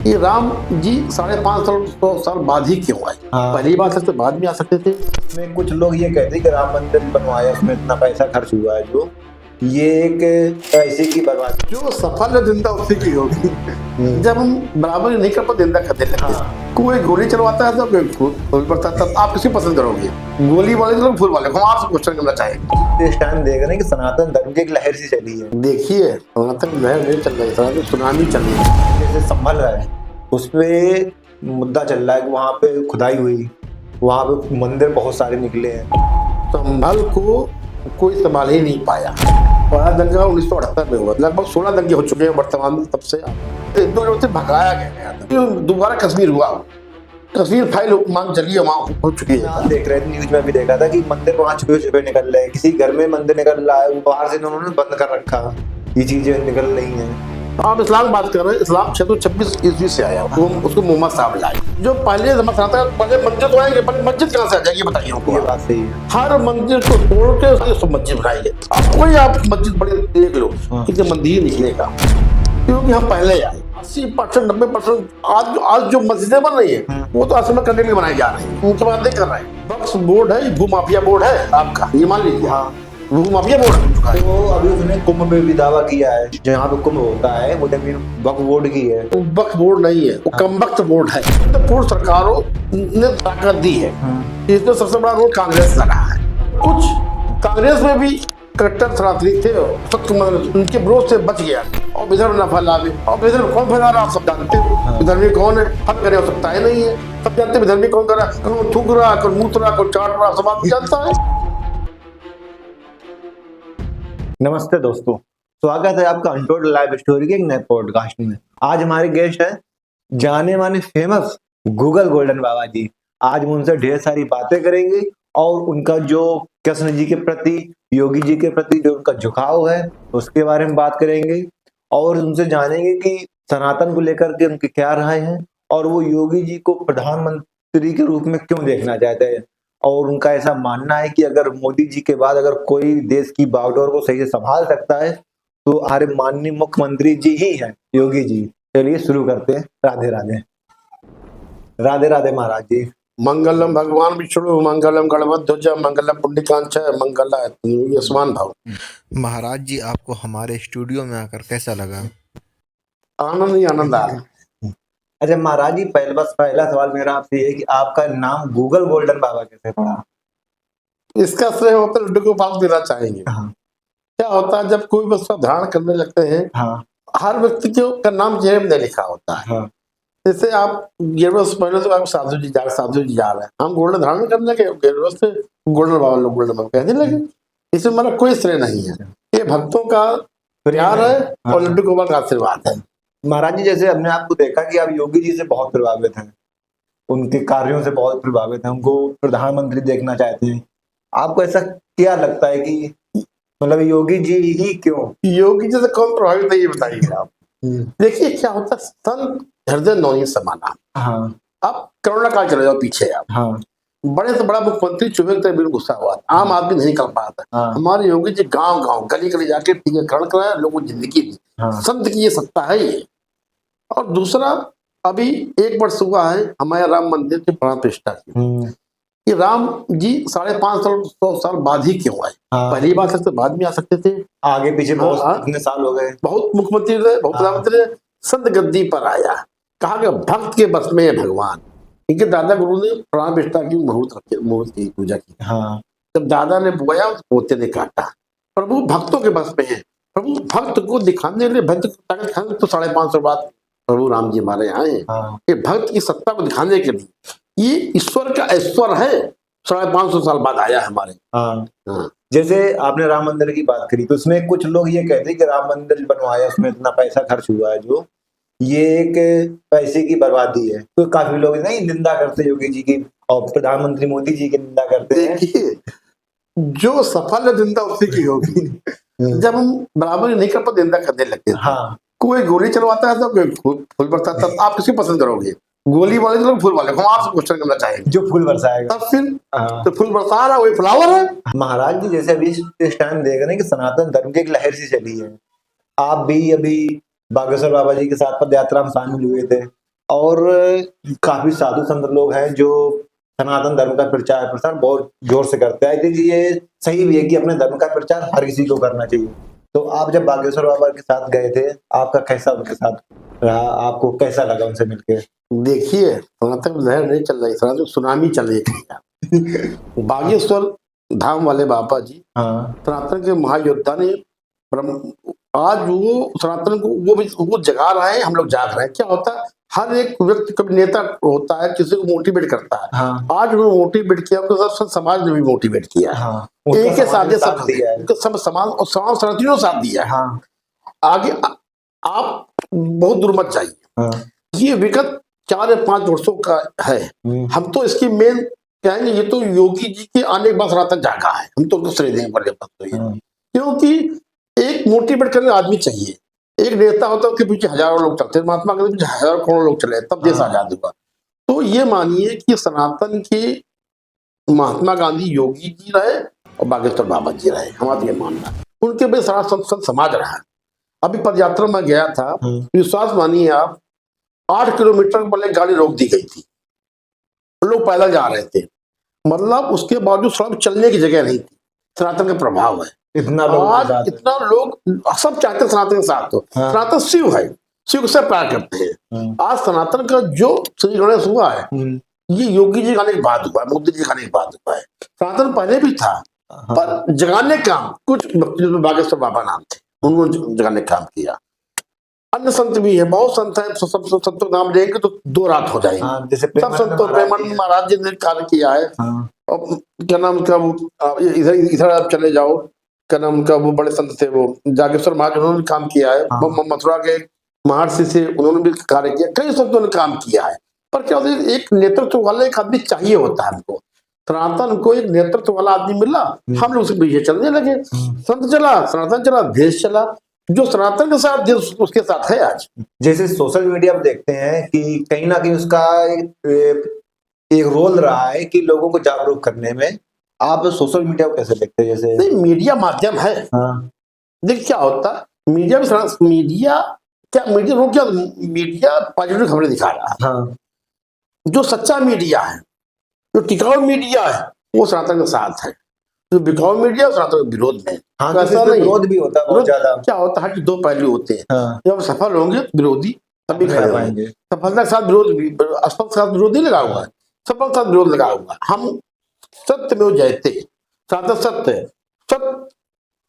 ये राम जी 550 साल बाद ही क्यों आए? हाँ। पहली बात सबसे बाद में आ सकते थे। में कुछ लोग ये कहते हैं कि राम मंदिर बनवाया, उसमें इतना पैसा खर्च हुआ है, जो ये एक पैसे की बर्बादी। जो सफल है जिंदा उसी की होगी। जब हम बराबर नहीं कर पाते जिंदा करने लगते हैं। कोई गोली चलवाता है तो कोई फूल पड़ता है, आप किसी पसंद करोगे? गोली वाले तो फूल वाले? हम आपसे क्वेश्चन करना चाहेंगे। इस टाइम देख रहे हैं कि सनातन धर्म की एक लहर सी चली है। देखिए सनातन लहर नहीं चल रही है, सनातन सुनामी चल रही है। जैसे संभल रहा है, उस पे मुद्दा चल रहा है कि वहाँ पे खुदाई हुई, वहाँ पे मंदिर बहुत सारे निकले हैं। संभल को कोई संभाल ही नहीं पाया। बड़ा दंगा 1978 में हुआ, लगभग 16 दंगे हो चुके हैं वर्तमान में। तब से हिंदुओं से भगाया गया था। दोबारा कश्मीर हुआ, कश्मीर फाइल मांग चली है, वहाँ हो चुकी है। आप देख रहे थे, न्यूज में भी देखा था कि मंदिर वहाँ छुपे छुपे निकल रहे हैं, किसी घर में मंदिर निकल रहा है, बाहर से उन्होंने बंद कर रखा, ये चीजें निकल रही हैं। आप इस्लाम की बात कर रहे हैं, इस्लाम 626 ईस्वी से आया, वो उसको मोहम्मद साहब लाए। जो पहले पहले मंदिर तो आएंगे, पहले मस्जिद कहाँ से आ जाएगी बताइए हमको। ये बात सही है। हर मंदिर को तोड़ के उसकी मस्जिद बनाएंगे। अब कोई आप मस्जिद बड़ी देख लो, कितने मंदिर निकलेगा, क्योंकि हम पहले आए। 80% 90% आज जो मस्जिदें बन रही है वो तो असल में करने के लिए बनाई जा रही है, उनके बाद नहीं कर रहे हैं। वक्फ बोर्ड है, भूमाफिया बोर्ड है आपका, ये मान लीजिए। हाँ, भूमाफिया बोर्ड हो चुका है। तो अभी उसने कुंभ में भी दावा किया है, जहाँ पे कुंभ होता है वो जमीन वक्फ बोर्ड की है। वक्फ बोर्ड नहीं है, वो कमबख्त बोर्ड है। तो पूर्व सरकारों ने ताकत दी है, इसमें सबसे बड़ा रोल कांग्रेस लगा है। कुछ कांग्रेस में भी कट्टर सनातनी थे, उनके विरोध से बच गया और विधर्म न फैलावे। और विधर्म कौन फैला रहा आप सब जानते हो। विधर्मी कौन है, हम करे हो सकता है नहीं है, सब जानते हैं विधर्मी कौन कर रहा है। कोई थूक रहा, कोई मूत रहा, कोई चाट रहा, सब आदमी जानता है। नमस्ते दोस्तों, स्वागत है आपका अनटोल्ड लाइव स्टोरी के एक नए पॉडकास्ट में। आज हमारे गेस्ट हैं जाने माने फेमस गूगल गोल्डन बाबा जी। आज हम उनसे ढेर सारी बातें करेंगे और उनका जो कृष्ण जी के प्रति, योगी जी के प्रति जो उनका झुकाव है उसके बारे में बात करेंगे और उनसे जानेंगे कि सनातन को लेकर के उनकी क्या राय है और वो योगी जी को प्रधानमंत्री के रूप में क्यों देखना चाहते हैं। और उनका ऐसा मानना है कि अगर मोदी जी के बाद अगर कोई देश की बागडोर को सही से संभाल सकता है तो हमारे माननीय मुख्यमंत्री जी ही हैं, योगी जी। चलिए शुरू करते हैं। राधे राधे। राधे राधे महाराज जी। मंगलम भगवान विष्णु मंगलम गणपध्वज मंगलम पुण्डिकांच मंगला यशमान भाव। महाराज जी, आपको हमारे स्टूडियो में आकर कैसा लगा? आनंद ही आनंद आ रहा। अच्छा महाराज जी, पहला सवाल मेरा आपसे ये है कि आपका नाम गूगल गोल्डन बाबा कैसे पड़ा? इसका श्रेय होता लड्डू गोपाल देना चाहेंगे। हाँ। क्या होता है जब कोई बच्चा धारण करने लगते हैं, हाँ। हर व्यक्ति का नाम चेहरे में नहीं लिखा होता है। हाँ। जैसे आप गेरवस पहले तो आप साधु जी जा रहे हैं, हम गोल्डन धारण करने के गेरवस से गोल्डन बाबा लोग गोल्डन बाबा कहने लगे। इसमें मतलब कोई श्रेय नहीं है, ये भक्तों का प्यार है और लड्डू गोपाल का आशीर्वाद है। महाराज जी, जैसे हमने आपको देखा कि आप योगी जी से बहुत प्रभावित हैं, उनके कार्यों से बहुत प्रभावित हैं, उनको प्रधानमंत्री देखना चाहते हैं। आपको ऐसा क्या लगता है कि मतलब योगी जी ही क्यों? योगी जी से कौन प्रभावित नहीं, ये बताइए आप। देखिए क्या होता है, संत हृदय नौनी समाना। हाँ। अब कोरोना काल चले जाओ पीछे आप। हाँ। बड़े से बड़ा मुख्यमंत्री चुने तक बिल्कुल गुस्सा हुआ, आम आदमी नहीं कर पाता। हाँ। हमारे योगी जी गांव गांव गली गली जाके टीकाकरण कराया, लोगों को जिंदगी दी। हाँ। संत की ये सत्ता है ये। और दूसरा, अभी 1 वर्ष हुआ है हमारे राम मंदिर की प्राण प्रतिष्ठा की। कि राम जी 550 साल बाद ही क्यों आए? हाँ। पहली बात सबसे बाद में आ सकते थे, आगे पीछे बहुत इतने साल हो गए, बहुत मुख्यमंत्री रहे, बहुत प्रधानमंत्री रहे। संत गद्दी पर आया, कहा कि भक्त के बस में है भगवान। इनके दादा गुरु ने प्राण प्रतिष्ठा की मुहूर्त की पूजा की। हाँ। जब दादा ने बोया पोते ने काटा। प्रभु भक्तों के बस में है, प्रभु भक्त को दिखाने के लिए, भक्त की ताकत दिखाने तो 550 बाद प्रभु राम जी हमारे यहाँ आए। हाँ। ये भक्त की सत्ता को दिखाने के लिए, ये ईश्वर का ऐश्वर्य है। 550 साल बाद आया हमारे। हाँ। हाँ। जैसे आपने राम मंदिर की बात करी तो उसमें कुछ लोग ये कहते हैं कि राम मंदिर बनवाया, उसमें इतना पैसा खर्च हुआ है, जो ये एक पैसे की बर्बादी है। तो काफी लोग नहीं निंदा करते योगी जी की और प्रधानमंत्री मोदी जी की निंदा करते हैं। देखिए, जो सफल है जिंदा उसी की होगी। जब हम बराबर नहीं कर पाते जिंदा करने लगते हैं। हाँ। कोई गोली चलवाता है तो कोई फूल बरसाता है, आप किसी पसंद करोगे? गोली वाले तो फूल वाले? हम आपसे क्वेश्चन करना चाहेंगे। जो फूल बरसाएगा तब फिर तो फूल बरसा रहा वही फ्लावर है। महाराज जी, जैसे अभी इस टाइम देख रहे हैं कि सनातन धर्म की एक लहर सी चली है। आप भी अभी बागेश्वर बाबा जी के साथ पद यात्रा में शामिल हुए थे, और काफी साधु संत लोग हैं जो सनातन धर्म का प्रचार प्रसार बहुत जोर से करते हैं। आई थिंक ये सही भी है कि अपने धर्म का प्रचार हर किसी को करना चाहिए। तो आप जब बागेश्वर बाबा के साथ गए थे, आपका कैसा उनके साथ रहा, आपको कैसा लगा उनसे मिलके? देखिए, सनातन में लहर नहीं चल रही, सनातन सुनामी चल रही है। बागेश्वर धाम वाले बाबा जी हाँ सनातन के महायोद्धा ने आज वो सनातन को वो जगा रहे हैं, हम लोग जाग रहे हैं। क्या होता है, हर एक व्यक्ति कभी नेता होता है, किसी को मोटिवेट करता है। हाँ आज वो मोटिवेट किया, उनके साथ समाज ने भी मोटिवेट किया है। हाँ, एक के साथ साथ दिया है। उनके सब समाज और समाज सनातनियों ने साथ दिया है। हाँ आगे आप बहुत दूर मत जाइए। हाँ ये विगत 4 या 5 वर्षों का है। हम तो इसकी मेन कहेंगे, ये तो योगी जी के आने के बाद सनातन जागा है। हम तो उनको श्रेय देंगे बड़े बात तो ये, क्योंकि एक मोटिवेट करने आदमी चाहिए। एक नेता होता है, उसके पीछे हजारों लोग चलते हैं, महात्मा गांधी के पीछे हजारों करोड़ों लोग चले, तब देश आजाद हुआ। तो ये मानिए कि सनातन के महात्मा गांधी योगी जी रहे और बागेश्वर बाबा जी रहे, हमारा ये मानना है। उनके भी सारा संत समाज रहा। अभी पदयात्रा में गया था, विश्वास मानिए आप, 8 किलोमीटर पहले गाड़ी रोक दी गई थी, लोग पैदल जा रहे थे। मतलब उसके बावजूद सड़क चलने की जगह नहीं थी। सनातन का प्रभाव है। इतना आज इतना लोग सब चाहते हैं सनातन के साथ हो। सनातन शिव है, शिव से प्यार करते हैं। आज सनातन का जो श्री गणेश हुआ है, ये योगी जी आने के बाद हुआ है, मोदी जी आने के बाद हुआ है। सनातन पहले भी था, पर जगाने काम कुछ बागेश्वर बाबा नाम थे, उन्होंने जगाने काम किया। अन्य संत भी है, बहुत संत है, सब संतों का नाम लेंगे तो 2 रात हो जाएंगे। जैसे सब संतों, प्रेमानंद महाराज जी ने कार्य किया है। और क्या नाम का, इधर इधर आप चले जाओ, क्या नाम का, वो बड़े संत थे, वो जागेश्वर महाराज, उन्होंने काम किया है। मथुरा के महर्षि से उन्होंने भी कार्य किया, कई संतों ने काम किया है। पर क्या होता है, एक नेतृत्व वाला एक आदमी चाहिए होता है हमको। सनातन को एक नेतृत्व वाला आदमी मिला, हम लोग उसके पीछे चलने लगे। संत चला, सनातन चला, देश चला। जो सनातन के साथ देश उसके साथ है। आज जैसे सोशल मीडिया पर देखते हैं कि कहीं ना कहीं उसका एक रोल रहा है कि लोगों को जागरूक करने में। आप सोशल मीडिया को कैसे देखते हैं? जैसे नहीं, मीडिया माध्यम है। देखिए क्या होता है, मीडिया में मीडिया पॉजिटिव खबरें दिखा रहा है। जो सच्चा मीडिया है, जो टिकाऊ मीडिया है, वो सनातन के साथ है। जो बिकाऊ मीडिया सनातन के विरोध में। ऐसा नहीं, विरोध भी होता है बहुत ज्यादा। क्या होता है कि 2 पहलू होते हैं। जब सफल होंगे विरोधी तभी खड़े होंगे। सफलता के साथ विरोध भी, असफल के साथ विरोध नहीं लगा हुआ है, सफल के साथ विरोध लगा हुआ। हम सत्य में जयते, सनातन सत्य है। सत्य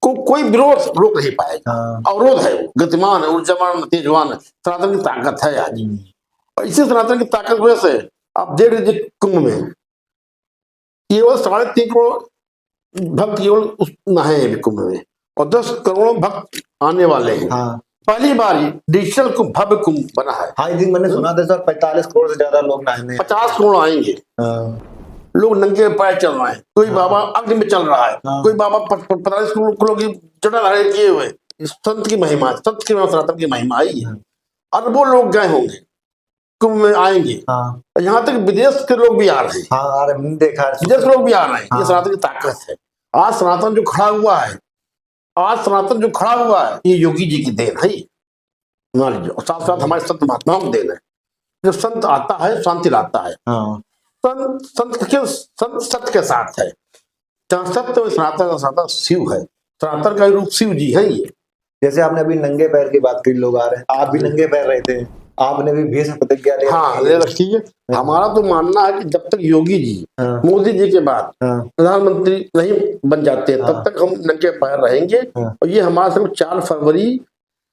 को कोई विरोध रोक नहीं पाएगा। अवरोध है, वो गतिमान है, ऊर्जावान, तेजवान है। सनातन की ताकत है आज। और इसी सनातन की ताकत वजह से आप देख लीजिए, कुंभ में केवल 3.5 करोड़ भक्त केवल नहाए कुंभ में, और 10 करोड़ भक्त आने वाले हैं। पहली बार डिजिटल कुंभ, भव्य कुंभ बना है। आई थिंक मैंने सुना था सर 45 करोड़ से ज्यादा लोग नहाने, 50 करोड़ आएंगे। लोग नंगे पैर चल रहे हैं, कोई बाबा अग्नि में चल रहा है, कोई बाबा 45 करोड़ की जटा धारण किए हुए। संत की महिमा, संत की सनातन की महिमा आई है। अरबों लोग गए होंगे, कुंभ में आएंगे। यहाँ तक विदेश के लोग भी आ रहे हैं। देखा, विदेश के लोग भी आ रहे हैं। ये सनातन की ताकत है। आज सनातन जो खड़ा हुआ है, ये योगी जी की देन है। मान लीजिए, और साथ साथ हमारे संत महात्माओं की देन है। जब संत आता है, शांति लाता है। संत सत्य के साथ है। सत्य सनातन शिव है। सनातन का रूप शिव जी है। ये जैसे आपने अभी नंगे पैर की बात करी, लोग आ रहे हैं, आप भी नंगे पैर रहे थे, आपने भी भीष्म प्रतिज्ञा ले रखी है। हमारा तो मानना है कि जब तक योगी जी, मोदी जी के बाद प्रधानमंत्री नहीं बन जाते, तब तक हम नंगे पैर रहेंगे। और ये हमारा सिर्फ 4 फरवरी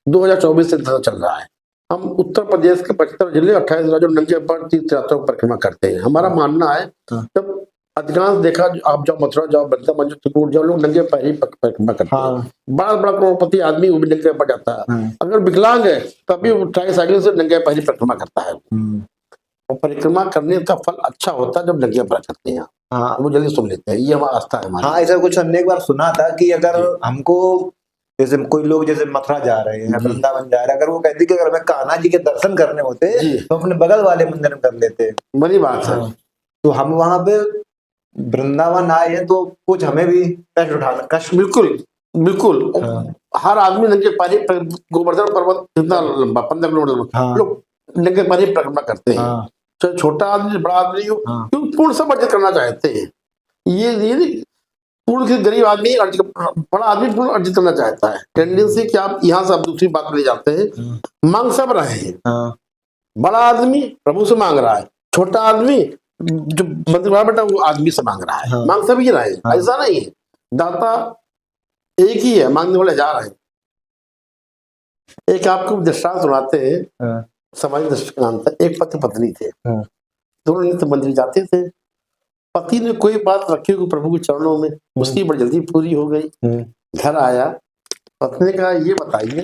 2024 से चल रहा है। हम उत्तर प्रदेश के 75 जिले, 28 राज्यों नंगे पैर तीर्थयात्रा परिक्रमा करते हैं। हमारा मानना है, जब अधिकांश देखा, आप जाओ मथुरा जाओ, वृंदावन जाओ, जो लोग नंगे पैर ही परिक्रमा करते हैं। बड़ा बड़ा करोड़पति आदमी वो भी नंगे पैर जाता है। अगर विकलांग है तभी ट्राईसाइकिल से नंगे पैर ही परिक्रमा करता है। और परिक्रमा करने का फल अच्छा होता है जब नंगे पैर करते हैं। वो जल्दी सुन लेते हैं। ये हमारा आस्था है। ऐसा कुछ हमने एक बार सुना था कि अगर हमको, जैसे कोई लोग जैसे मथुरा जा रहे हैं, वृंदावन जा रहे हैं, अगर वो कहते कि अगर हमें कान्हा जी के दर्शन करने होते तो अपने बगल वाले मंदिर में कर लेते। बड़ी बात है। तो हम वहां पे वृंदावन आए हैं, तो कुछ हमें भी कष्ट उठाना, कष्ट बिल्कुल। हर आदमी नंगे पैर, गोवर्धन पर्वत कितना लंबा, 15 किलोमीटर, लोग लिंग पर ही परिक्रमा करते हैं, हाँ, चाहे छोटा आदमी बड़ा आदमी हो, हाँ। क्योंकि पूर्ण सब अर्जित करना चाहते हैं। ये नहीं पूर्ण के गरीब आदमी बड़ा आदमी पूर्ण अर्जित करना चाहता है। टेंडेंसी कि आप यहाँ से आप दूसरी बात ले जाते हैं, मांग सब रहे हैं। हाँ, बड़ा आदमी प्रभु से मांग रहा है, छोटा आदमी जो मंदिर में बैठा वो आदमी से मांग रहा है, हाँ। मांग सभी रहे हैं। हाँ। ऐसा नहीं है, दाता एक ही है, मांगने वाले हजार हैं। एक आपको दृष्टांत सुनाते हैं, हाँ, समाज दृष्टि नाम था। एक पति पत्नी थे, हाँ, दोनों नित्य मंदिर जाते थे। पति ने कोई बात रखी को प्रभु के चरणों में, उसकी बड़ी जल्दी पूरी हो गई। घर आया, पत्नी ने कहा ये बताइए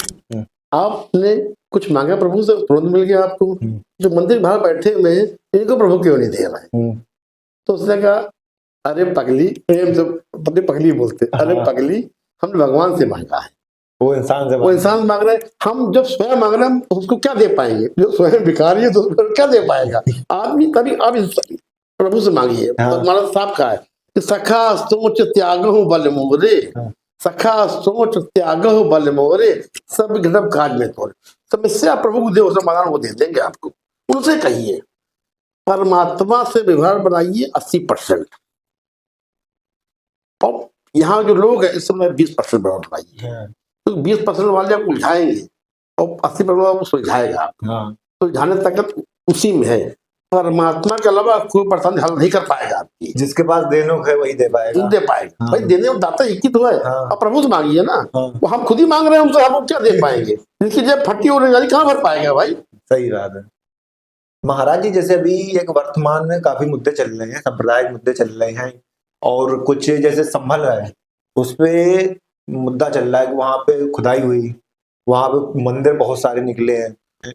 आपने कुछ मांगा प्रभु से, तुरंत मिल गया आपको, जो मंदिर बाहर बैठे हुए हैं इनको प्रभु क्यों नहीं दे रहे? तो उसने कहा अरे पगली, प्रेम से पत्नी पगली बोलते, अरे पगली हमने भगवान से मांगा है, वो इंसान मांग रहे हैं। हम जब स्वयं मांग रहे हैं हम उसको क्या दे पाएंगे? जो स्वयं भिखारी है तो उसको क्या दे पाएगा आदमी? तभी आप प्रभु से मांगिए। तो हमारा साहब का है कि सखा सोच त्यागहु बल मोरे, सखा सोच त्यागहु बल मोरे, सब घटप काज में तोड़े। समस्या प्रभु को दे, समाधान वो दे देंगे आपको। उनसे कहिए परमात्मा से व्यवहार बनाइए 80%, और यहाँ जो लोग हैं इस समय 20% व्यवहार बनाइए, तो 20% वाले आप उलझाएंगे और 80% वाला सुलझाएगा आपको। सुलझाने तक उसी में है। परमात्मा के अलावा कोई परेशानी हल नहीं कर पाएगा आपकी। जिसके पास देने है वही दे पाएगा, भाई देने में दाता एक ही तो है। अब प्रभु से मांगिए ना, वो हम खुद ही मांग रहे हैं उनसे, हम क्या दे पाएंगे? जिसकी जब फटी हो रही कहाँ भर पाएगा भाई? सही बात है महाराज जी। जैसे अभी एक वर्तमान में काफी मुद्दे चल रहे हैं, सांप्रदायिक मुद्दे चल रहे हैं, और कुछ जैसे संभल है उस पे मुद्दा चल रहा है कि वहां पे खुदाई हुई, वहां पे मंदिर बहुत सारे निकले हैं।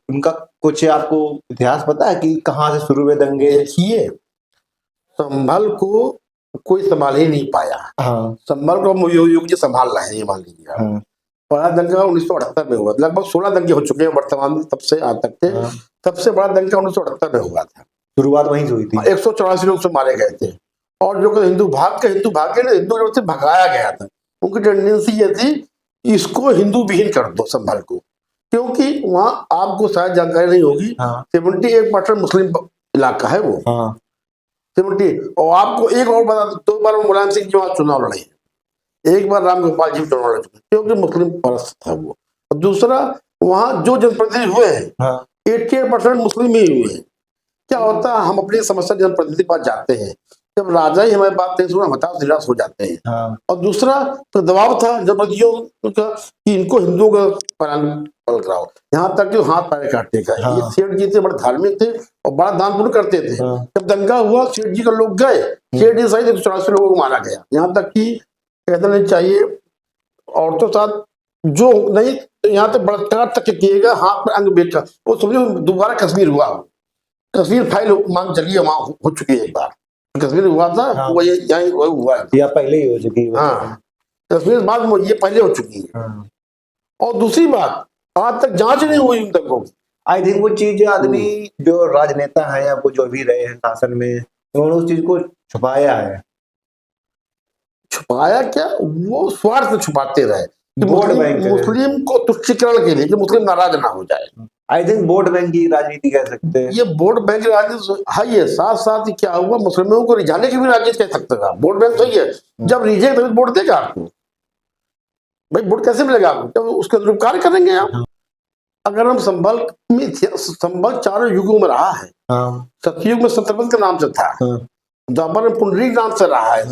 उनका कुछ आपको इतिहास पता है कि कहाँ से शुरू हुए दंगे? देखिए, संभल को कोई संभाल ही नहीं पाया। संभल को युग जी संभाल रहे हैं, ये मान लीजिए। बड़ा दंगा 1978 में हुआ, लगभग 16 दंगे हो चुके हैं वर्तमान में, तब से आज तक के। सबसे बड़ा दंगा 1978 में हुआ था, शुरुआत वहीं से हुई थी। 184 लोग से मारे गए थे, और जो हिंदू भाग के हिंदू लोग से भगाया गया था। उनकी टेंडेंसी ये थी इसको हिंदू विहीन कर दो संभल को, क्योंकि वहाँ आपको शायद जानकारी नहीं होगी, 71% मुस्लिम इलाका है वो, 70। और आपको एक और बता, 2 बार मुलायम सिंह जी वहाँ चुनाव लड़े, एक बार राम गोपाल जी चुनाव लड़े, क्योंकि मुस्लिम परस्त था वो। और दूसरा, वहाँ जो जनप्रतिनिधि हुए हैं 88% मुस्लिम ही हुए हैं। क्या होता है, हम अपनी समस्या जनप्रतिनिधि के पास जाते हैं, जब राजा ही हमारी बात नहीं सुना, हताश निराश हो जाते हैं। और दूसरा तो दबाव था जनप्रतिनिधियों का कि इनको हिंदुओं का पल कराओ, यहाँ तक कि हाथ पैर काटने का। ये सेठ जी थे, बड़े धार्मिक थे और बड़ा दान पुण्य करते थे। जब दंगा हुआ सेठ जी का लोग गए, सेठ जी सहित 184 लोगों को मारा गया। यहाँ तक कि कहना नहीं चाहिए औरतों साथ जो नहीं, यहाँ तक बलात्कार तक किएगा, हाथ पर अंग बेच का। वो समझो दोबारा कश्मीर हुआ, कश्मीर फाइल मांग चली है, वहां हो चुकी है एक बार। कश्मीर हुआ था वो यही हुआ है, या पहले ही हो चुकी है। हाँ, कश्मीर बाद में ये पहले हो चुकी है। और दूसरी बात, आज तक जांच नहीं हुई उन तक। आई थिंक वो चीज आदमी जो राजनेता है या वो जो भी रहे हैं शासन में, उन्होंने उस चीज को छुपाया है। छुपाया क्या, वो स्वार्थ छुपाते रहे कि मुस्लिम को तुष्टीकरण के लिए, कि मुस्लिम नाराज ना हो जाए। आई थिंक वोट बैंक की राजनीति कह सकते हैं। ये वोट बैंक की राजनीति है ये, साथ साथ ही क्या हुआ, मुस्लिमों को रिझाने की भी राजनीति कह सकते हैं। वोट बैंक तो ही है, जब रिझे तभी वोट देगा आपको। भाई वोट कैसे मिलेगा आपको? जब उसके अनुरूप कार्य करेंगे आप। अगर हम संभल में, संभल 4 युगों में रहा है। सतयुग में सत्रपति के नाम से था, द्वापर में पुंडरीक नाम से रहा है,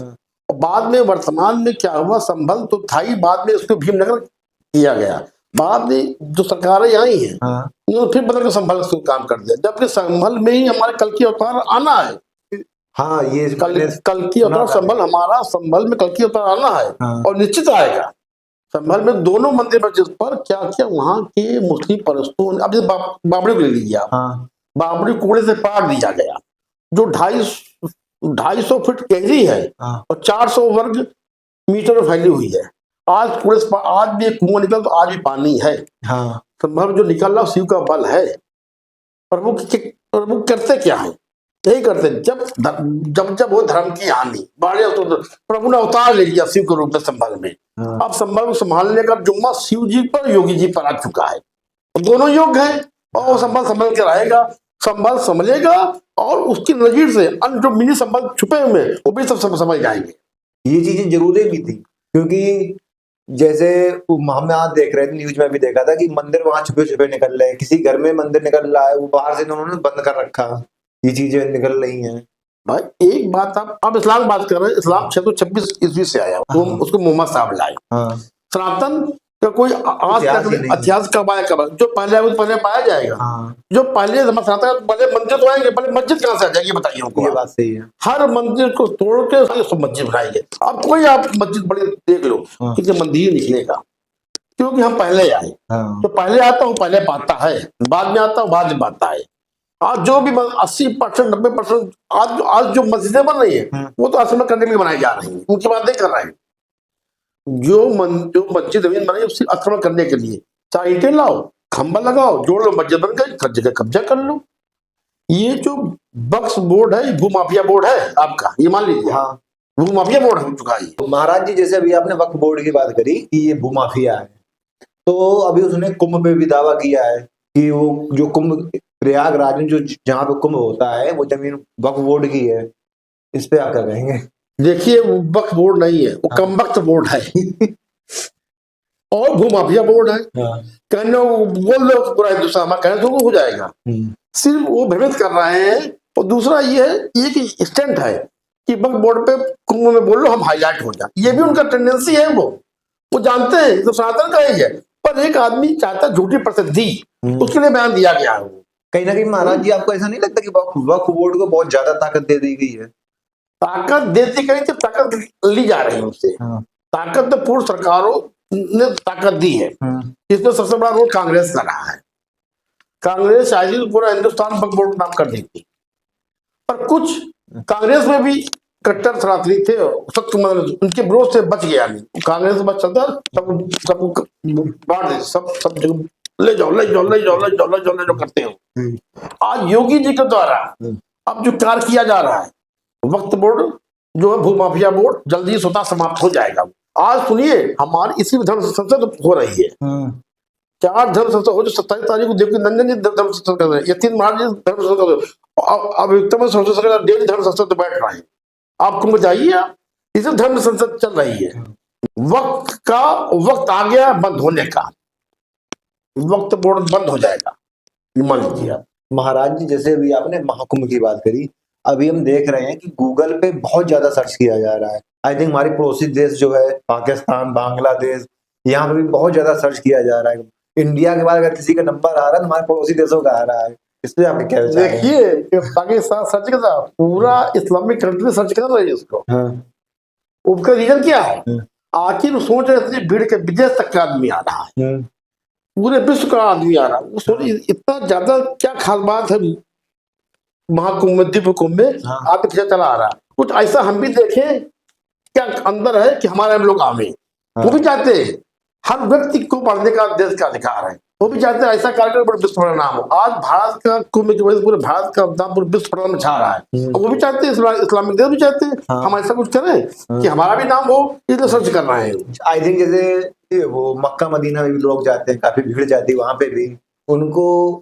और बाद में वर्तमान में क्या हुआ, संभल तो था ही, बाद में उसको भीमनगर किया गया। बाद में जो सरकारें आई हैं उन्होंने फिर बदल के संभल से काम कर दिया, जबकि संभल में ही हमारे कल की अवतार आना है। ये कल की अवतार संभल, हमारा संभल में कल की अवतार आना है, और निश्चित आएगा। संभल में दोनों मंदिर पर क्या क्या वहाँ के मुस्लिम परस्तों ने, अब बाबरी को ले लीजिए आप, बाबरी कोड़े से पार दिया गया, जो 250 फीट गहरी है और 400 वर्ग मीटर फैली हुई है। आज पूरे आज भी एक कुआं निकला तो आज भी पानी है। संभल जो निकल रहा शिव का बल है। प्रभु करते क्या है, यही करते, जब वो धर्म की हानि बाढ़ तो प्रभु ने अवतार ले लिया शिव के रूप में संभल में। अब संभल को संभालने का जुम्मा शिव जी पर, योगी जी पर आ चुका है। दोनों योग हैं, और वो संबल संभल के रहेगा, संबल संभलेगा, और उसकी नजीर से अन्य जो मिनी संबल छुपे हुए हैं वो भी सब समझ जाएंगे। ये चीजें जरूरी भी थी, क्योंकि जैसे हम आज देख रहे थे, न्यूज में भी देखा था कि मंदिर वहां छुपे छुपे निकल रहे हैं, किसी घर में मंदिर निकल रहा है, वो बाहर से उन्होंने बंद कर रखा, ये चीजें निकल रही हैं। भाई एक बात, आप इस्लाम की बात कर रहे हैं, इस्लाम 626 ईस्वी से आया, वो उसको मोहम्मद साहब लाए। हाँ, सनातन का कोई आज तक इतिहास कब आया, कब जो पहले वो पहले पाया जाएगा। हाँ, जो पहले सनातन पहले मंदिर तो आएंगे, पहले मस्जिद कहाँ से आ जाएगी बताइए हमको। ये बात सही है। हर मंदिर को तोड़ के सब मस्जिद बनाएंगे। अब कोई आप मस्जिद बड़ी देख लो, कि मंदिर निकलेगा, क्योंकि हम पहले आए। तो पहले आता हूँ पहले पाता है, बाद में आता हूँ बाद में पाता है। आज जो भी 80% 90% आज जो मस्जिदें बन रही है वो तो असल में करने के लिए बनाई जा रही है, उनकी बात नहीं कर रहे हैं। जो मस्जिद जमीन बनाई उससे आक्रमण करने के लिए, चाहे ईंटें लाओ, खंबा लगाओ, जोड़ लो, मस्जिद बन गई, हर जगह कब्जा कर लो। ये जो वक्फ बोर्ड है, भूमाफिया बोर्ड है आपका, ये मान लीजिए। हाँ, भूमाफिया बोर्ड हो चुका है। तो महाराज जी, जैसे अभी आपने वक्फ बोर्ड की बात करी कि ये भूमाफिया है, तो अभी उसने कुंभ पे भी दावा किया है कि वो जो कुंभ प्रयागराज में जो जहाँ पे कुंभ होता है वो जमीन वक्फ बोर्ड की है। इस पे आप क्या कहेंगे? देखिए, वो वक्फ बोर्ड नहीं है, वो कमबख्त बोर्ड है और भूमाफिया बोर्ड है। कहने बोल दो पूरा हिंदुस्तान हमारा, कहने तो हो जाएगा। सिर्फ वो भ्रमित कर रहे हैं। और दूसरा ये है, एक स्टैंड है कि वक्फ बोर्ड पे कुंभ में बोल लो हम हाईलाइट हो जाए, ये भी उनका टेंडेंसी है। वो जानते हैं तो सनातन का ही है, पर एक आदमी चाहता झूठी प्रसिद्धि, उसके लिए बयान दिया गया है। कहीं ना कहीं महाराज जी, आपको ऐसा नहीं लगता कि वक्फ बोर्ड को बहुत ज्यादा ताकत दे दी गई है? ताकत देती गई तो ताकत ली जा रही है उससे। ताकत तो पूर्व सरकारों ने ताकत दी है। इसमें सबसे बड़ा रोल कांग्रेस का रहा है। कांग्रेस शायद पूरा हिंदुस्तान वक्फ बोर्ड नाम कर देती, पर कुछ कांग्रेस में भी कट्टर सनातनी थे, सख्त उनके विरोध से बच गया नहीं। कांग्रेस बच चलता सब बांट दे, सब ले जाओ ले जाओ ले जाओ ले जाओ ले जाओ ले जाओ करते हो। आज योगी जी के द्वारा अब जो कार्य किया जा रहा है, वक्फ बोर्ड जो है, भूमाफिया बोर्ड, जल्दी स्वतः समाप्त हो जाएगा। आज सुनिए, हमारी इसी धर्म संसद हो रही है। 4 धर्म संसद हो, जो 27 तारीख को देवकी नंदन जी धर्म संसद कर रहे हैं, 3 मार्च धर्म संसद कर रहे हैं। अब डेली धर्म संसद बैठ रहे हैं। आपको बताइए, आप इसे धर्म संसद चल रही है। वक्त आ गया बंद होने का, वक्त बोर्ड बंद हो जाएगा, मान लीजिए आप। महाराज जी, जैसे अभी आपने महाकुंभ की बात करी, अभी हम देख रहे हैं कि गूगल पे बहुत ज्यादा सर्च किया जा रहा है। आई थिंक हमारे पड़ोसी देश जो है, पाकिस्तान, बांग्लादेश, यहाँ पे भी बहुत ज्यादा सर्च किया जा रहा है। इंडिया के बाद अगर किसी का नंबर आ रहा है तो हमारे पड़ोसी देशों का आ रहा है। इसलिए आपके क्या विचार हैं? देखिए, पाकिस्तान सर्च कर रहा, पूरा इस्लामिक कंट्री सर्च कर रही है उसको। उसका रीजन क्या है? आखिर सोच रहे इतनी भीड़ के विदेश तक का आदमी आ रहा है, पूरे विश्व का आदमी आ रहा है। वो सोच इतना ज्यादा क्या खास बात है महाकुंभ में, दिव्य कुंभ में आगे पीछे चला आ रहा है। कुछ ऐसा हम भी देखें क्या अंदर है कि हमारे हम लोग आवे, वो भी चाहते हैं। हर व्यक्ति को पढ़ने का देश का अधिकार है, वो भी चाहते हैं ऐसा कार्यक्रम बड़े विश्व परिणाम हो। आज भारत का कुंभ की वजह से पूरे भारत का नाम पूरे विश्व परिणाम में छा रहा है। वो भी चाहते हैं, इस्लामिक देश भी चाहते हैं हम ऐसा कुछ करें कि हमारा भी नाम हो, इसलिए सर्च कर रहे हैं। आई थिंक जैसे वो मक्का मदीना में भी लोग जाते हैं, काफी भीड़ जाती है वहां पे भी, उनको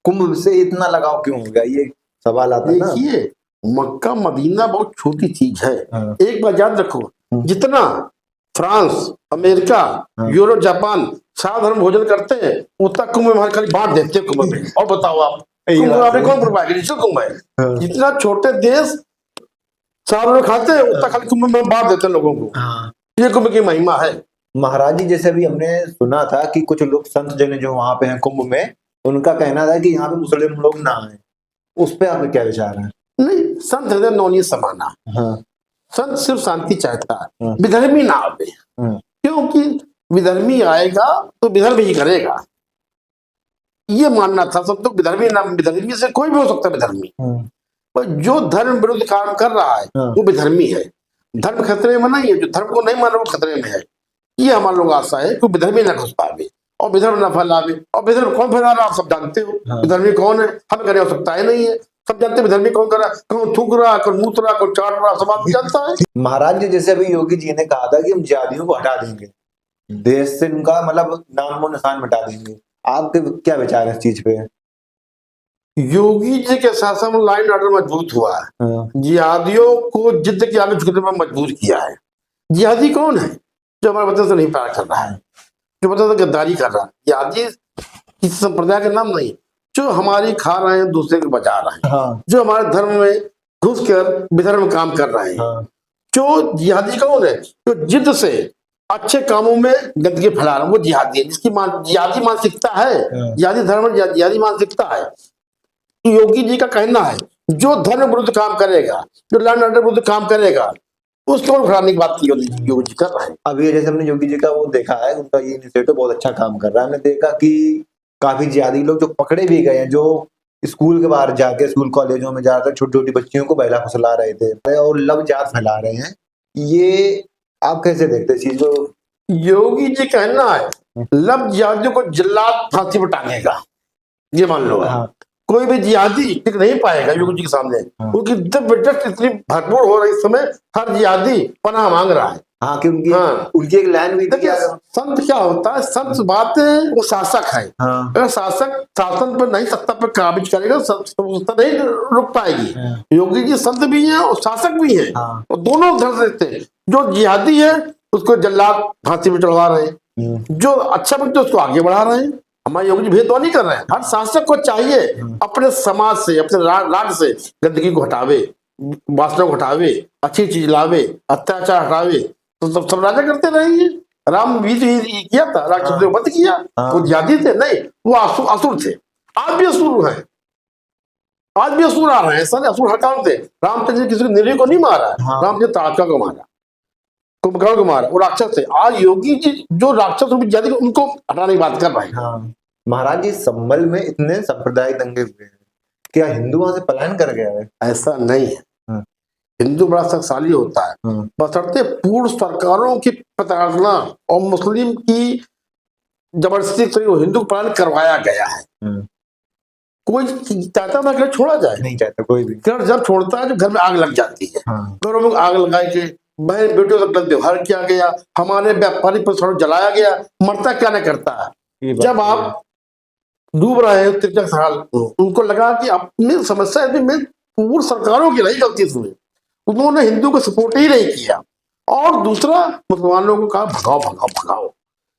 कुंभ से इतना लगाव क्यों हो गया, ये सवाल आता है ना। देखिए, मक्का मदीना बहुत छोटी चीज है। एक बार याद रखो, जितना फ्रांस, अमेरिका, यूरोप, जापान सारा धर्म भोजन करते हैं, उतना कुंभ में खाली बांट देते हैं कुंभ में। और बताओ आप, कुंभ में कौन प्रोवाइड? कुंभ है, जितना छोटे देश सारा लोग खाते हैं, उतना खाली कुंभ में बांट देते हैं लोगों को। ये कुंभ की महिमा है। महाराज जी, जैसे भी हमने सुना था कि कुछ लोग संत जन जो वहां पे हैं कुंभ में, उनका कहना था कि यहाँ पे मुस्लिम लोग ना आए। उस पे आपके क्या विचार है? नहीं, संत हृदय नौनी समाना। संत सिर्फ शांति चाहता है, विधर्मी ना आवे। क्योंकि विधर्मी आएगा तो विधर्म ही करेगा, ये मानना था सब। तो विधर्मी ना, विधर्मी से कोई भी हो सकता है विधर्मी, पर जो धर्म विरुद्ध काम कर रहा है वो विधर्मी है। धर्म खतरे में नहीं है, जो धर्म को नहीं मान रहा वो खतरे में है। ये हमारे लोग आशा है कि विधर्मी ना घुस पावे और विधर्म न फैलावे। और विधर्म कौन फैला रहा आप सब जानते हो। विधर्मी कौन है, हमें करने हो सकता है नहीं है, सब जानते हैं विधर्मी कौन कर रहा है। कौन थूक रहा, कौन मूत रहा, कौन चाट रहा, सब आप जानता है। महाराज जी, जैसे अभी योगी जी ने कहा था कि हम जातियों को हटा देंगे देश से, उनका मतलब नामो निशान मिटा देंगे, आपके क्या विचार है इस चीज पे? योगी जी के शासन में लाइन ऑर्डर मजबूत हुआ है, हाँ, जिहादियों को जिद के आगे झुकने पर मजबूर किया है। जिहादी कौन है? जो हमारे वतन से नहीं प्यार कर रहा है, जो वतन से गद्दारी कर रहा है। जिहादी किसी संप्रदाय का नाम नहीं, जो हमारी खा रहे हैं, दूसरे को बचा रहे हैं, हाँ, जो हमारे धर्म में घुस कर विधर्म में काम कर रहे हैं। हाँ, जो जिहादी कौन है? जो जिद से अच्छे कामों में गंदगी फैला रहा है, वो जिहादी है। जिसकी जिहादी मानसिकता है, जिहादी धर्म, जिहादी मानसिकता है। योगी जी का कहना है जो धर्म विरुद्ध काम करेगा, जो लैंड ऑर्डर विरुद्ध काम करेगा, उसको उठाने की बात की योगी जी कर रहे हैं। अभी ये जैसे हमने योगी जी का वो देखा है, उनका ये इनिशिएटिव बहुत अच्छा काम कर रहा है। हमने देखा कि काफी जिहादी लोग जो पकड़े भी गए हैं, जो स्कूल के बाहर जाके, स्कूल कॉलेजों में जाकर छोटी छोटी बच्चियों को बहला फुसला रहे थे और लव जात फैला रहे हैं। ये आप कैसे देखते हैं इस चीज को? योगी जी कहना है लब जिहादियों को जिल्लात फांसी पर टांगेगा, ये मान लो। हाँ, कोई भी जिहादी टिक नहीं पाएगा योगी जी के सामने, क्योंकि जबरदस्त इतनी भरपूर हो रही, इस समय हर जिहादी पनाह मांग रहा है। हाँ, कि उनकी हाँ। उनकी एक लाइन भी थी। देखिए संत क्या होता है, संत बात है, वो शासक है। हाँ, अगर शासक शासन पर नहीं, सत्ता पर काबिज करेगा, सत्ता नहीं रुक पाएगी। योगी जी संत भी हैं और शासक भी हैं, हाँ, और दोनों धर देते हैं। जो जिहादी है उसको जल्लाद फांसी में चढ़वा रहे हैं, जो अच्छा व्यक्ति उसको आगे बढ़ा रहे हैं। हमारे योगी जी भेदभाव नहीं कर रहे हैं। हर शासक को चाहिए अपने समाज से, अपने राज्य से गंदगी को हटावे, वासना को हटावे, अच्छी चीज लावे, अत्याचार हटावे। तो सब राजा करते रहेंगे। राम भी तो ये किया था, राक्षस ने वध किया। वो जिहादी थे नहीं, वो असुर थे। आज भी असुर हैं, आज भी असुर आ रहे हैं। सर असुर हर काम थे। रामचंद्र जी किसी को निर्णय को नहीं मारा, रामचंद्र ताड़का को मारा, कुंभकर्ण को मारा, वो राक्षस थे। आज योगी जी जो राक्षस जिहादी उनको हटाने की बात कर रहे हैं। महाराज जी, संभल में इतने सांप्रदायिक दंगे हुए हैं, क्या हिंदू वहां से पलायन कर गया है? ऐसा नहीं है। हिंदू बड़ा शक्तिशाली होता है, बशर्ते पूर्व सरकारों की प्रताड़ना और मुस्लिम की जबरदस्ती से हिंदू पलायन करवाया गया है। कोई चाहता था कि छोड़ा जाए? नहीं चाहता कोई भी। जब छोड़ता है तो घर में आग लग जाती है। घरों में आग लगाए के बहन बेटियों तक गलत व्यवहार किया गया, हमारे व्यापारिक प्रतिष्ठान जलाया गया। मरता क्या नहीं करता है। जब आप डूब रहे हैं 53 साल, उनको लगा कि अपनी समस्या में पूर्व सरकारों की नहीं गलती इसमें, उन्होंने हिंदू को सपोर्ट ही नहीं किया। और दूसरा, मुसलमानों को कहा भगाओ भगाओ भगाओ।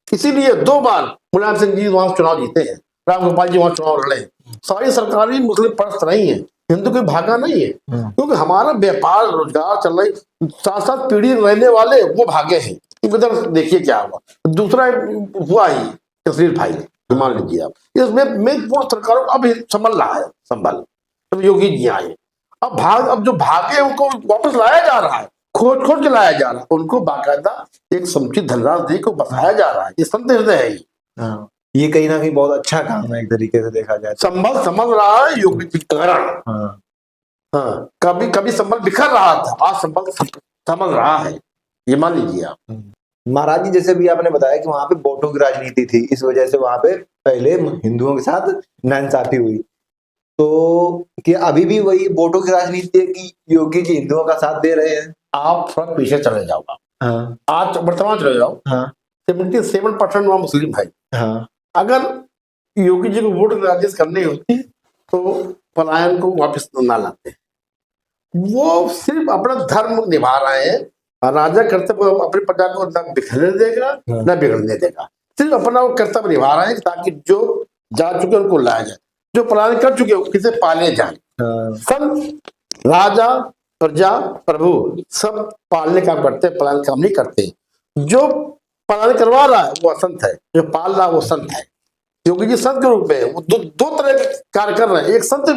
इसीलिए 2 बार मुलायम सिंह जी वहां चुनाव जीते हैं, राम गोपाल जी वहां चुनाव लड़े। सारी सरकारी मुस्लिम परस्त नहीं है, हिंदू को भागा नहीं है, क्योंकि हमारा व्यापार रोजगार चल रही, 7-7 पीढ़ी रहने वाले वो भागे हैं। इधर देखिए क्या हुआ। दूसरा हुआ ही तस्वीर भाई, मान लीजिए आप, इसमें पूर्व सरकारों अब संभल रहा है, संभल तो योगी जी आए। अब जो भागे उनको वापस लाया जा रहा है, खोज खोज के लाया जा रहा है, उनको बाकायदा एक समुचित धनराशि दे को बसाया जा रहा है। ये संत हृदय है ही। ये कहीं ना कहीं बहुत अच्छा काम है, एक तरीके से देखा जाए। संभल रहा है योगी जी के कारण। हाँ, कभी संभल बिखर रहा था, आज संभल रहा है, ये मान लीजिए आप। महाराज जी, जैसे भी आपने बताया कि वहां पे वोटों की राजनीति थी, इस वजह से वहां पे पहले हिंदुओं के साथ नाइंसाफी हुई, तो क्या अभी भी वही वोटों की राजनीति है कि योगी जी हिंदुओं का साथ दे रहे हैं? आप थोड़ा पीछे चले जाओ, आज वर्तमान चले जाओ। 77% वहां मुस्लिम है। अगर योगी जी को वोट राजनीति करनी होती तो पलायन को वापस ना लाते। वो सिर्फ अपना धर्म निभा रहे हैं। राजा कर्तव्य अपने प्रजा को न बिखरने देगा न बिगड़ने देगा, सिर्फ अपना वो कर्तव्य निभा रहे हैं ताकि जो जा चुके उनको लाया जाए, जो पलायन कर चुके किसे पाले जाए। सब राजा प्रजा प्रभु सब पालने काम करते, पलायन काम नहीं करते। जो पलायन करवा रहा है वो असंत है, जो पाल रहा है वो संत है। योगी जी संत के रूप में वो दो तरह के कार्य कर रहे हैं। एक संत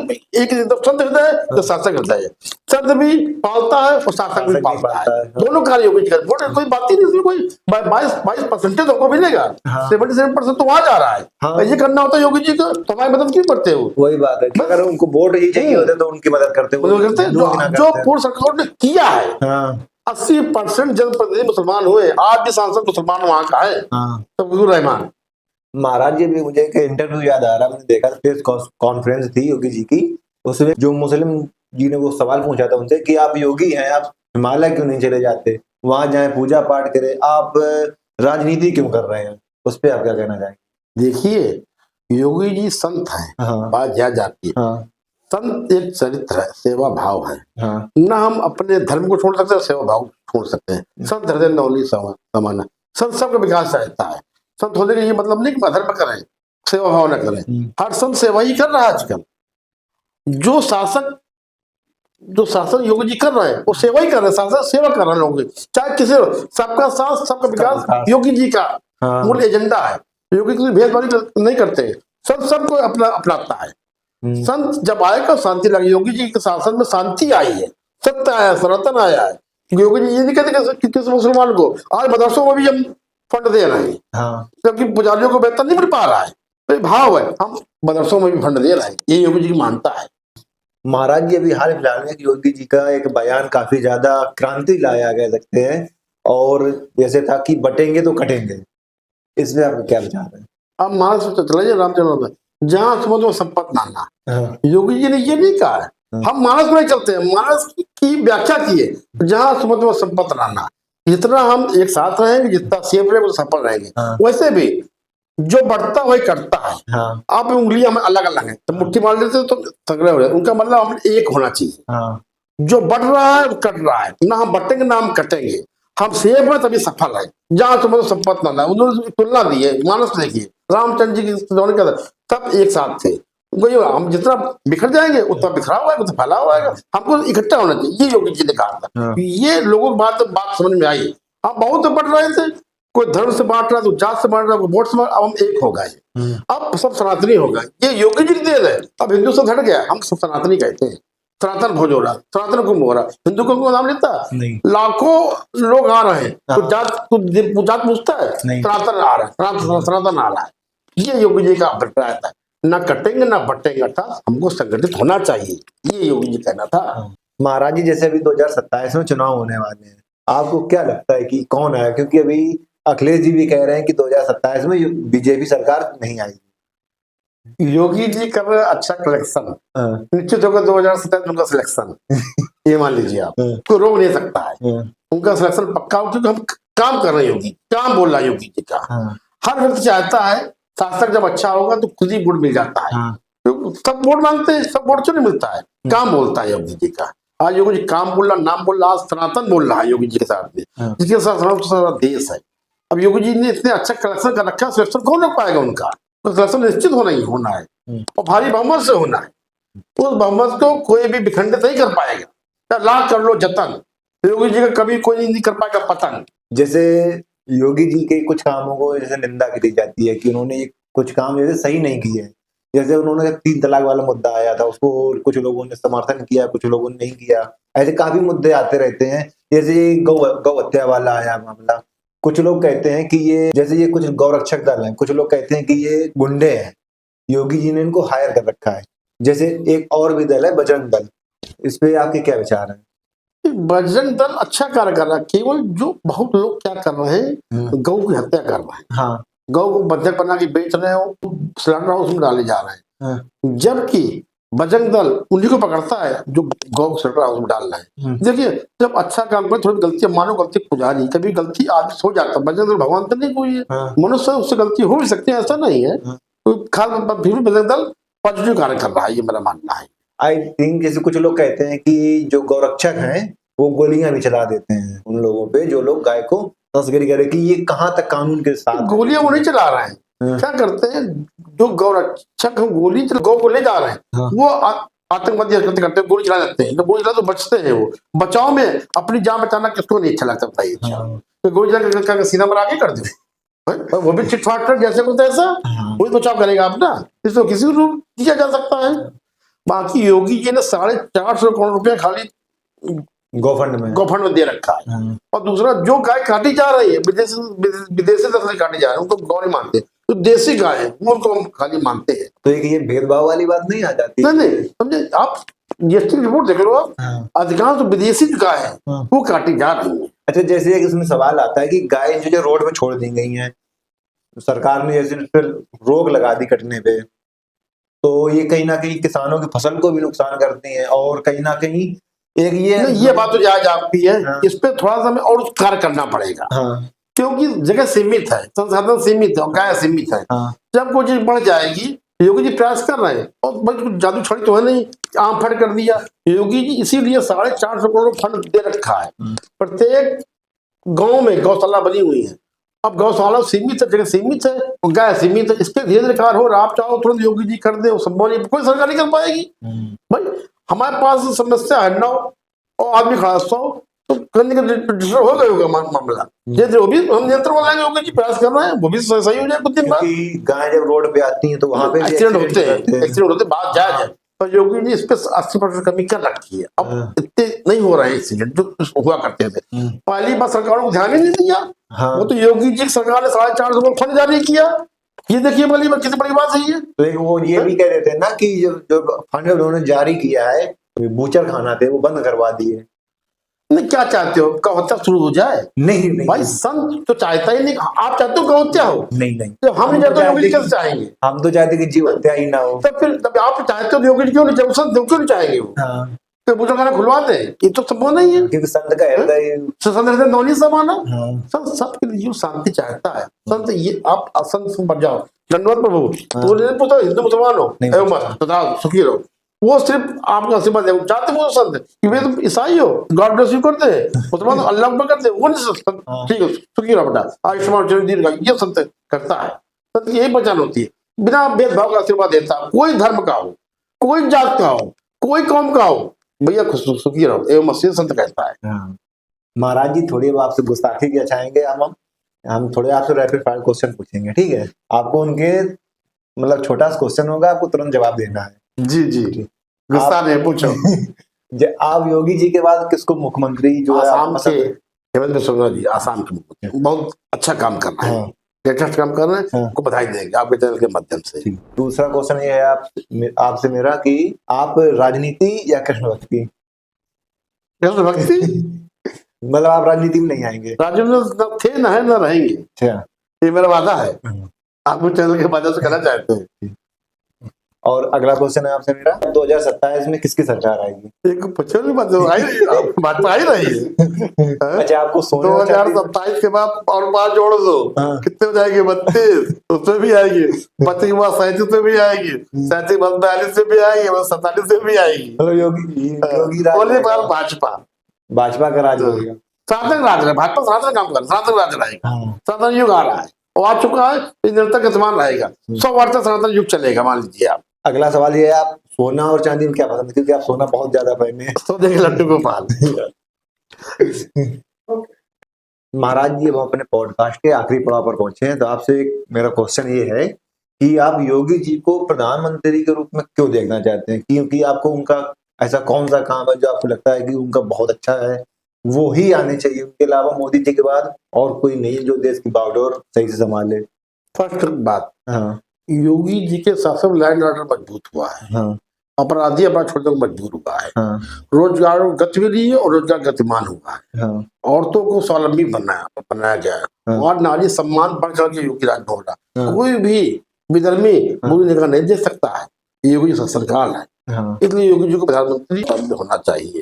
हृदय है, तो शासक हृदय है। संत भी पालता है और शासक भी पालता है, दोनों कार्य योगी जी करते हैं। कोई बात ही नहीं, कोई 22% हमको मिलेगा, 77% तो वहां जा रहा है। ये करना होता है योगी जी को, तो हमारी मदद क्यों करते हो? वही बात है, अगर उनको वोट ही चाहिए होते तो उनकी मदद करते। जो पूर्व सरकार ने किया है, 80% जनप्रतिनिधि मुसलमान हुए, आज भी सांसद मुसलमान वहां का है, तब्दुर रहमान। महाराज जी, भी मुझे एक इंटरव्यू याद आ रहा, मैंने देखा प्रेस कॉन्फ्रेंस थी योगी जी की, उसमें जो मुस्लिम जी ने वो सवाल पूछा था उनसे कि आप योगी हैं, आप हिमालय क्यों नहीं चले जाते, वहां जाए पूजा पाठ करें, आप राजनीति क्यों कर रहे हैं? उस पर आप क्या कहना चाहेंगे? देखिए, योगी जी संत हैं, हाँ बात यह जाती है। हाँ संत एक चरित्र है, सेवा भाव है। हाँ ना हम अपने धर्म को छोड़ सकते हैं, सेवा भाव छोड़ सकते हैं। संत हृदय नवनी समाना, संत सबका विकास चाहता है। संत होने का ये मतलब नहीं कि अधर्म करें, सेवा भाव न करें। हर संत सेवा ही कर रहा है आजकल। जो शासन योगी जी कर रहे हैं वो सेवा ही कर रहे हैं, शासन सेवा कर रहे हैं लोग, चाहे किसी, सबका साथ सबका विकास योगी जी का मूल एजेंडा है। योगी कोई भेदभाव नहीं करते, संत सबको अपना अपनाता है। संत जब आएगा शांति लगी, योगी जी के शासन में शांति आई है, सत्य आया, सनातन आया है। योगी जी ये नहीं कहते कि किस मुसलमान को आज मदरसों में भी हम फंड दे रहे हैं, जबकि पुजारियों को वेतन नहीं मिल पा रहा है, तो भाव है, हम मदरसों में भी फंड दे रहे हैं, ये योगी जी की मानता है। महाराज जी अभी हाल फिलहाल में योगी जी का एक बयान काफी ज्यादा क्रांति लाया कह सकते हैं, और जैसे था कि बटेंगे तो कटेंगे, इसमें आपको क्या विचार है? अब मानस में चले रामचंद्र में जहां समझो संपत नाना, योगी जी ने ये नहीं कहा है। हम मानस में चलते हैं, मानस की व्याख्या की है, जहां समझो संपत नाना, जितना हम एक साथ रहेंगे, जितना सेफ रहेंगे वो सफल रहेंगे। वैसे भी जो बढ़ता वही कटता है। आप उंगलियां हमें अलग अलग है, तो मुट्ठी मार लेते तो तगड़े हो जाए, उनका मतलब हम एक होना चाहिए। जो बढ़ रहा है कट रहा है, ना हम बटेंगे ना हम कटेंगे, हम सेफ है तभी सफल है। जहां समझो संपत नाना, उन्होंने तुलना दी है, मानस देखिए रामचंद्र जी की दौड़ का तब एक साथ थे। हम जितना बिखर जाएंगे उतना बिखरा हुआ है, उतना फैला हुआ है, हमको इकट्ठा होना चाहिए, ये योगी जी ने कहा था। ये लोगों की बात समझ में आई। हम बहुत बढ़ रहे थे, कोई धर्म से बांट रहा, तो जात से बांट रहा, वोट से, अब हम एक हो गए, अब सब सनातनी हो गए। ये योगी जी की देन है। अब हिंदू से हट गया, हम सब सनातनी कहते हैं। सनातन भोज हो रहा, सनातन कुंभ हो रहा, हिंदू को नाम लेता, लाखों लोग आ रहे हैं, तो जात पूछता है, सनातन आ रहा है, सनातन आ रहा है। ये योगी जी का अभिप्राय था, ना कटेंगे ना बटेंगे, अर्थात हमको संगठित होना चाहिए, ये योगी जी कहना था। महाराज जी जैसे अभी 2027 में चुनाव होने वाले हैं, आपको क्या लगता है कि कौन आया? क्योंकि अभी अखिलेश जी भी कह रहे हैं कि 2027 में बीजेपी सरकार नहीं आएगी। योगी जी कर रहे अच्छा कलेक्शन, निश्चित होगा 2027 उनका सिलेक्शन। ये मान लीजिए आप, कोई रोक नहीं सकता है, उनका सिलेक्शन पक्का हो, क्योंकि हम काम कर रहे हैं, योगी काम बोल रहा है योगी जी का। हर व्यक्ति चाहता है शासक जब अच्छा होगा तो खुद ही वोट मिल जाता है। तो सब वोट मांगते हैं, सब वोट क्यों नहीं मिलता है? काम बोलता है योगी जी का। आज योगी जी काम बोल रहा, नाम बोल रहा, आज सनातन बोल रहा है योगी जी के साथ में, जिसके साथ सारा देश है। अब योगी जी ने इतने अच्छा कलेक्शन कर रखा, सिलेक्शन कौन रोक पाएगा उनका? तो सिलेक्शन निश्चित होना ही होना है, और भारी बहुमत से होना है। उस बहुमत को कोई भी विखंडित नहीं कर पाएगा, लाख कर लो जतन, योगी जी का कभी कोई नहीं कर पाएगा पतन। जैसे योगी जी के कुछ कामों को जैसे निंदा की जाती है कि उन्होंने कुछ काम जैसे सही नहीं किए, जैसे उन्होंने 3 तलाक वाला मुद्दा आया था, उसको कुछ लोगों ने समर्थन किया, कुछ लोगों ने नहीं किया। ऐसे काफी मुद्दे आते रहते हैं, जैसे गौ हत्या वाला आया मामला। कुछ लोग कहते हैं कि ये जैसे ये कुछ गौरक्षक दल हैं, कुछ लोग कहते हैं कि ये गुंडे हैं, योगी जी ने इनको हायर कर रखा है। जैसे एक और भी दल है बजरंग दल, इस पे आपके क्या विचार हैं? बजरंग दल अच्छा कार्य कर रहा है, केवल जो बहुत लोग क्या कर रहे हैं, गौ की हत्या कर रहे हैं, गौ को बंधक बना के बेच रहे हो, स्लॉटर हाउस में डाले जा रहे हैं। जबकि बजरंग दल उन्हीं को पकड़ता है जो गौ को स्लॉटर हाउस में डाल रहे हैं। देखिए जब अच्छा काम करे, थोड़ी गलती मानो, गलती पुजारी, कभी गलती आदमी हो जाता है। बजरंग दल भगवान तो नहीं कोई है, मनुष्य उससे गलती हो भी सकती है, ऐसा नहीं है। फिर भी बजरंग दल पॉजिटिव कार्य कर रहा है, ये मेरा मानना है। आई थिंक जैसे कुछ लोग कहते हैं कि जो गौरक्षक हैं वो गोलियां भी चला देते हैं उन लोगों पे जो लोग गाय को तस्करी करे, कि ये कहाँ तक कानून के साथ? गोलियां वो नहीं चला रहे हैं, क्या करते हैं जो गौरक्षक गोली गौ को ले जा रहे हैं, वो आतंकवादी हरकत करते हैं, गोली चला जाते हैं। तो गोली चला तो बचते हैं, वो बचाव में अपनी जान बचाना किसको नहीं अच्छा लगता बताइए? तो गोली चला सीना पर आगे कर दे, वो भी चिट फाट जैसे को तैसा, वही बचाव करेगा अपना, इसको किसी को दिया जा सकता है। बाकी योगी जी ने 450 करोड़ रुपया खाली गोफंड में दे रखा है। और दूसरा जो गाय काटी जा रही है विदेशी नस्ल से काटी जा रही है, उनको गौ नहीं मानते, तो देसी गाय है वो उनको हम खाली मानते हैं। तो एक ये भेदभाव वाली बात नहीं आ जाती? नहीं समझे आप, जीएसटी की रिपोर्ट देख लो आप, अधिकांश तो विदेशी गाय है वो काटी जा रही है। अच्छा, जैसे एक इसमें सवाल आता है कि गाय जो रोड पे छोड़ दी गई है, सरकार ने जैसे फिर रोक लगा दी कटने पे, तो ये कहीं ना कहीं किसानों की फसल को भी नुकसान करती है, और कहीं ना कहीं एक ये बात तो जायज आपकी है। इस पे थोड़ा सा हमें और कार्य करना पड़ेगा, क्योंकि जगह सीमित है, संसाधन सीमित है, और गाय सीमित है। जब कोई चीज बढ़ जाएगी योगी जी प्रयास कर रहे हैं और भाई कुछ जादू छड़ी तो है नहीं, आम फंड कर दिया। योगी जी इसीलिए 450 करोड़ फंड दे रखा है। प्रत्येक गांव में गौशाला बनी हुई है। अब गौशाला सीमित है, जगह सीमित है, गाय सीमित है, इसके धीरे धीरे कार्य हो रहा। आप चाहो तुरंत योगी जी कर दे, संभव नहीं, कोई सरकार नहीं कर पाएगी। भाई हमारे पास समस्या है 9 और आदमी खड़ा 100, तो करने का हो गया होगा मामला। जो भी हम नियंत्रण में लाएंगे, योगी जी प्रयास कर रहे हैं, वो भी सही हो जाए कुछ दिन बाद। गाय जब रोड पे आती है तो वहां पे एक्सीडेंट होते बात जायज है, पर योगी जी इस पे 80% कमी कर रखी है। अब इतने नहीं हो रहे हैं एक्सीडेंट जो हुआ करते थे। पहली बार सरकारों को ध्यान ही नहीं दिया। वो तो योगी जी सरकार ने 450 करोड़ फंड जारी किया। ये देखिए बड़ी कितनी बड़ी बात है ये। तो वो ये भी कह रहे थे ना कि जो फंड उन्होंने जारी किया है, बूचर खाना थे वो बंद करवा दिए। नहीं, क्या चाहते हो गौ हत्या शुरू हो जाए? नहीं भाई संत तो चाहता ही नहीं। आप चाहते हो गौ हत्या हो? नहीं तो हम नहीं चाहते, योगी जी कैसे चाहेंगे? हम तो चाहते कि जीव हत्या ही ना हो। तो फिर तब आप चाहते हो योगी जी क्यों नहीं, संत क्यों नहीं चाहेंगे वो? तो बूचर खाना खुलवा दे, ये तो संभव नहीं है। क्योंकि संत का हृदय नौनी समाना। संत सबके लिए शांति चाहता है। संत ये आप असंत से बच जाओ, दंडवत प्रभु तो नहीं पूछता हिंदू मुसलमान हो एवं मत तथा सुखी रहो। वो सिर्फ आपका आशीर्वाद है। चाहते वो संत कि वे तुम ईसाई हो, गॉड ब्लेस यू करते हैं, मुसलमान अल्लाह अकबर करते हैं, वो नहीं ठीक है सुखी रहो बेटा, आयुष्मान दीर्घ, ये संत करता है। संत की यही पहचान होती है, बिना भेदभाव का आशीर्वाद देता है। कोई धर्म का हो, कोई जात का हो, कोई कौम का हो, भैया सुखी रहो एवं मसीह संत कहता है। महाराज जी थोड़ी अब आपसे गुस्ताखी किया चाहेंगे। हम थोड़े आपसे रैपिड फायर क्वेश्चन पूछेंगे, ठीक है? आपको उनके मतलब छोटा सा क्वेश्चन होगा, आपको तुरंत जवाब देना है। जी जी गुस्सा नहीं, पूछो। आप योगी जी के बाद किसको मुख्यमंत्री जो आसाम के हेमंत बिस्वा जी, आसाम के मुख्यमंत्री, बहुत अच्छा काम कर रहे हैं, लेटेस्ट काम कर रहे हैं, उनको बधाई देंगे आपके चैनल के माध्यम से। दूसरा क्वेश्चन ये है आपसे मेरा कि आप राजनीति या कृष्ण भक्ति? कृष्ण भक्ति मतलब आप राजनीति में नहीं आएंगे? राजनीति थे ना है ना रहेंगे, ये मेरा वादा है। आप चैनल के माध्यम से कहना चाहते हैं। और अगला क्वेश्चन है आपसे मेरा, 2027 में किसकी सरकार आएगी? एक पूछो नहीं, बात आई रही है। अच्छा आपको 2027 के बाद और 5 जोड़ दो, कितने हो जाएंगे? 32, उसमें भी आएगी। 32 के बाद 37 में भी आएगी, 37 बाद 42 से भी आएगी, 47 से भी आएगी। योगी भाजपा का राज हो गया। सनातन राज है, भाजपा सनातन काम कर, सनातन राज रहेगा। सनातन युग आ रहा है और आ चुका है, निरंतर गतिमान रहेगा। 100 वर्ष तक सनातन युग चलेगा, मान लीजिए आप। अगला सवाल ये है, आप सोना और चांदी में क्या पसंद है? क्योंकि आप सोना बहुत ज्यादा पहने हैं। तो देखे लड्डू गोपाल। महाराज जी, हम अपने पॉडकास्ट के आखिरी पड़ाव पर पहुंचे हैं, तो आपसे एक मेरा क्वेश्चन ये है कि आप योगी जी को प्रधानमंत्री के रूप में क्यों देखना चाहते हैं? क्योंकि आपको उनका ऐसा कौन सा काम है जो आपको लगता है कि उनका बहुत अच्छा है, वो ही आने चाहिए, उनके अलावा मोदी जी के बाद और कोई नहीं जो देश की बागडोर सही से संभाले? फर्स्ट बात, योगी जी के शासन लैंड ऑर्डर मजबूत हुआ है। अपराधी अपना छोड़ने को मजबूर हुआ है। रोजगार गतिविधि और रोजगार गतिमान हुआ है। औरतों को स्वावलंबी बनाया गया है और नारी सम्मान बढ़ चढ़ के योगी राज में हो रहा। कोई भी विधर्मी बुरी निगाह नहीं दे सकता है, योगी जी सरकार है। इसलिए योगी जी को प्रधानमंत्री होना चाहिए।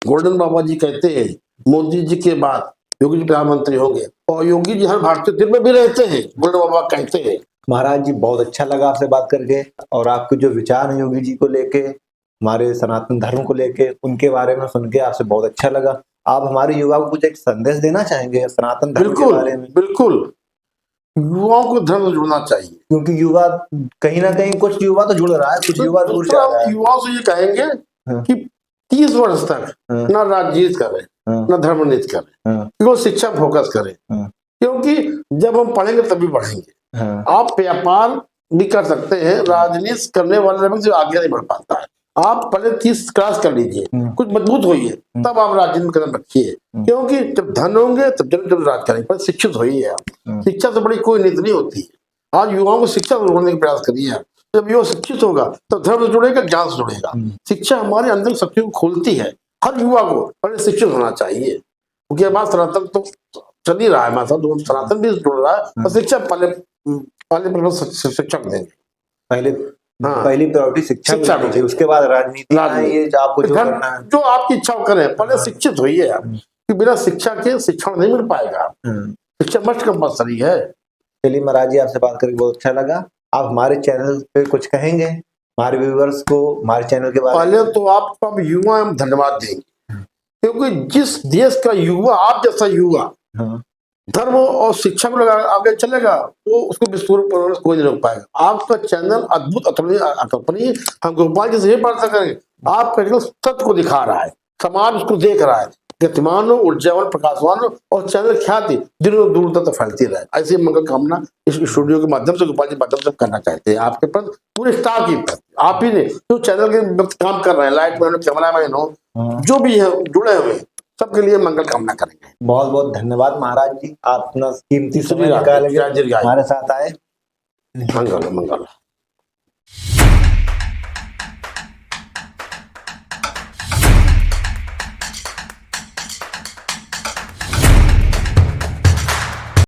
गोल्डन बाबा जी कहते हैं मोदी जी के बाद योगी जी प्रधानमंत्री होंगे, और योगी जी हर भारतीय दिल में भी रहते हैं, गोल्डन बाबा कहते हैं। महाराज जी, बहुत अच्छा लगा आपसे बात करके, और आपके जो विचार हैं योगी जी को लेके, हमारे सनातन धर्म को लेके, उनके बारे में सुन के आपसे बहुत अच्छा लगा। आप हमारे युवा को कुछ एक संदेश देना चाहेंगे सनातन धर्म के बारे में? बिल्कुल, युवाओं को धर्म से जुड़ना चाहिए, क्योंकि युवा कहीं ना कहीं, कुछ युवा तो जुड़ रहा है, कुछ युवा दूर जा रहा है। युवाओं से ये कहेंगे कि 30 वर्ष तक ना राजनीति करें, ना धर्म नीति करें, केवल शिक्षा फोकस करें। क्योंकि जब हम पढ़ेंगे तभी बढ़ेंगे। आप व्यापार भी कर सकते हैं, राजनीति करने वाले व्यक्ति आगे नहीं बढ़ पाता है। आप पहले 30 क्लास कर लीजिए, कुछ मजबूत होइए, तब आप राजनीति में कदम रखिए। क्योंकि जब धन होंगे तब जन राज करेंगे, पर शिक्षित होइए आप। शिक्षा से बड़ी कोई नीति नहीं होती है। आज युवाओं को शिक्षा से जोड़ने का प्रयास करिए आप। जब युवा शिक्षित होगा तो धर्म से जुड़ेगा, ज्ञान से जुड़ेगा। शिक्षा हमारे अंदर शक्ति को खोलती है। हर युवा को पहले शिक्षित होना चाहिए, क्योंकि हमारा सनातन तो चल ही रहा है, हमारे साथ सनातन भी जुड़ रहा है। और शिक्षा पहले शिक्षक देंगे, पहली प्रायोरिटी शिक्षा चाहिए, उसके बाद राजनीति। आपको जो करना है, जो आपकी इच्छा करें, पहले शिक्षित होइए आप, कि बिना शिक्षा के शिक्षण नहीं मिल पाएगा। शिक्षा मस्ट कंपल्सरी है। चलिए महाराज जी, आपसे बात करके बहुत अच्छा लगा। आप हमारे चैनल पे कुछ कहेंगे हमारे व्यूअर्स को, हमारे चैनल के बारे में? पहले तो आपको अब युवा हम धन्यवाद देंगे, क्योंकि जिस देश का युवा, आप जैसा युवा हाँ, धर्म और शिक्षा को आगे चलेगा, वो उसको विश्व पर कोई नहीं रोक पाएगा। आपका चैनल अद्भुत, अकल्पनीय। हम गोपाल जी से यही प्रार्थना करेंगे, आपका चैनल सत्य को दिखा रहा है, समाज उसको देख रहा है, गतिमान हो, ऊर्जावान, प्रकाशवान हो, और चैनल ख्याति दिनों दूर तक फैलती रहे। ऐसी मंगल कामना इस स्टूडियो के माध्यम से, गोपाल जी के माध्यम से करना चाहते हैं आपके प्रति, पूरे स्टाफ की प्रति। आप ही ने जो चैनल के काम कर रहे हैं, लाइट मैन, कैमरा मैन हो, जो भी है जुड़े हुए, सबके लिए मंगल कामना करेंगे। बहुत बहुत धन्यवाद महाराज जी, आप अपना कीमती समय शुक्रिया, निकाल के जय जय जय। हमारे साथ आए। मंगल मंगल।